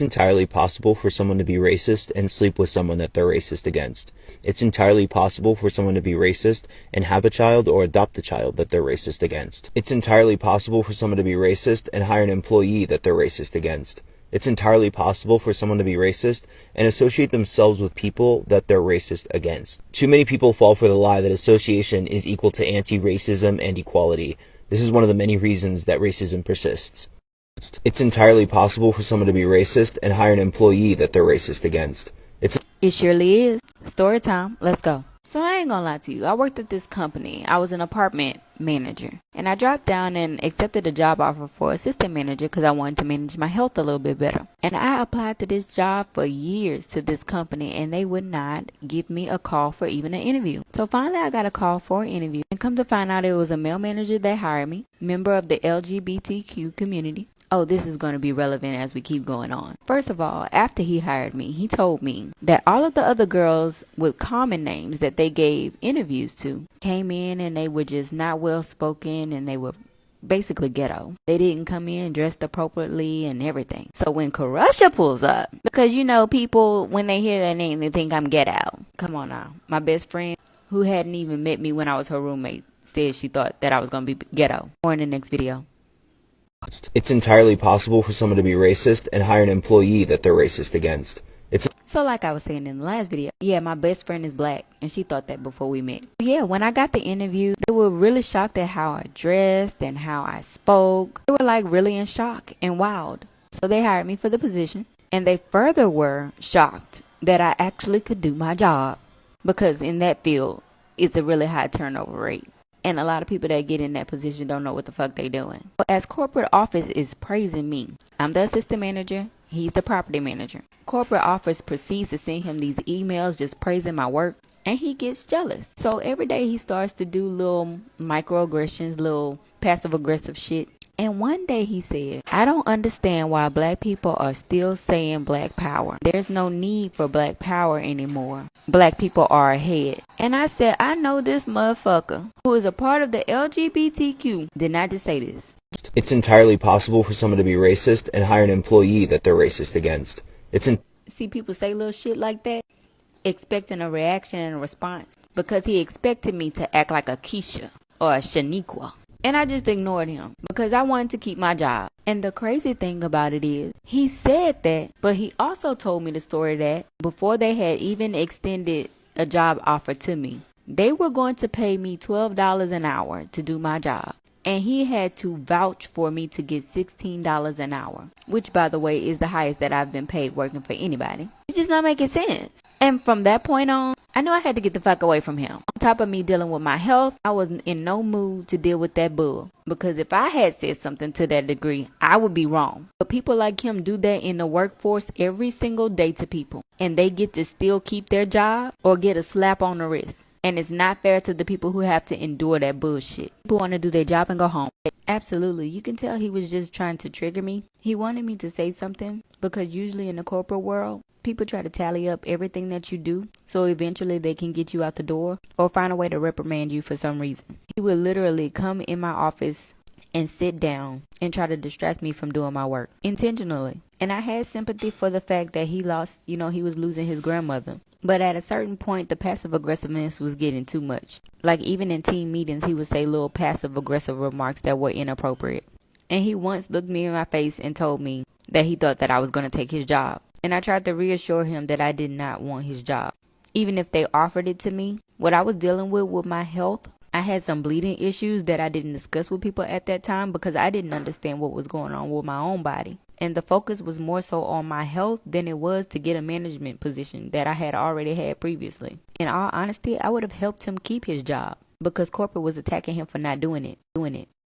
It's entirely possible for someone to be racist and sleep with someone that they're racist against. It's entirely possible for someone to be racist and have a child or adopt a child that they're racist against. It's entirely possible for someone to be racist and hire an employee that they're racist against. It's entirely possible for someone to be racist and associate themselves with people that they're racist against. Too many people fall for the lie that association is equal to anti-racism and equality. This is one of the many reasons that racism persists. It's entirely possible for someone to be racist and hire an employee that they're racist against. It surely is. Story time. Let's go. So I ain't gonna lie to you. I worked at this company. I was an apartment manager. And I dropped down and accepted a job offer for assistant manager because I wanted to manage my health a little bit better. And I applied to this job for years to this company and they would not give me a call for even an interview. So finally I got a call for an interview. And come to find out it was a male manager that hired me, member of the LGBTQ community. Oh, this is going to be relevant as we keep going on. First of all, after he hired me, he told me that all of the other girls with common names that they gave interviews to came in and they were just not well spoken and they were basically ghetto. They didn't come in dressed appropriately and everything. So when Karusha pulls up, because you know people, when they hear that name, they think I'm ghetto. Come on now. My best friend, who hadn't even met me when I was her roommate, said she thought that I was going to be ghetto. More in the next video. It's entirely possible for someone to be racist and hire an employee that they're racist against. So like I was saying in the last video, yeah, my best friend is black and she thought that before we met. Yeah, when I got the interview, they were really shocked at how I dressed and how I spoke. They were like really in shock and wild. So they hired me for the position and they further were shocked that I actually could do my job because in that field, it's a really high turnover rate. And a lot of people that get in that position don't know what the fuck they doing. But as corporate office is praising me, I'm the assistant manager. He's the property manager. Corporate office proceeds to send him these emails just praising my work. And he gets jealous. So every day he starts to do little microaggressions, little passive aggressive shit. And one day he said, I don't understand why black people are still saying black power. There's no need for black power anymore. Black people are ahead. And I said, I know this motherfucker who is a part of the LGBTQ did not just say this. It's entirely possible for someone to be racist and hire an employee that they're racist against. See people say little shit like that, expecting a reaction and a response because he expected me to act like a Keisha or a Shaniqua. And I just ignored him because I wanted to keep my job. And the crazy thing about it is, he said that, but he also told me the story that before they had even extended a job offer to me, they were going to pay me $12 an hour to do my job. And he had to vouch for me to get $16 an hour, which by the way is the highest that I've been paid working for anybody. It's just not making sense. And from that point on, I knew I had to get the fuck away from him. On top of me dealing with my health, I was in no mood to deal with that bull. Because if I had said something to that degree, I would be wrong. But people like him do that in the workforce every single day to people. And they get to still keep their job or get a slap on the wrist. And it's not fair to the people who have to endure that bullshit. People want to do their job and go home. Absolutely. You can tell he was just trying to trigger me. He wanted me to say something because usually in the corporate world, people try to tally up everything that you do so eventually they can get you out the door or find a way to reprimand you for some reason. He would literally come in my office and sit down and try to distract me from doing my work intentionally. And I had sympathy for the fact that he lost, he was losing his grandmother. But at a certain point, the passive aggressiveness was getting too much. Like even in team meetings, he would say little passive aggressive remarks that were inappropriate. And he once looked me in my face and told me that he thought that I was going to take his job. And I tried to reassure him that I did not want his job. Even if they offered it to me, what I was dealing with my health, I had some bleeding issues that I didn't discuss with people at that time because I didn't understand what was going on with my own body. And the focus was more so on my health than it was to get a management position that I had already had previously. In all honesty, I would have helped him keep his job because corporate was attacking him for not doing it.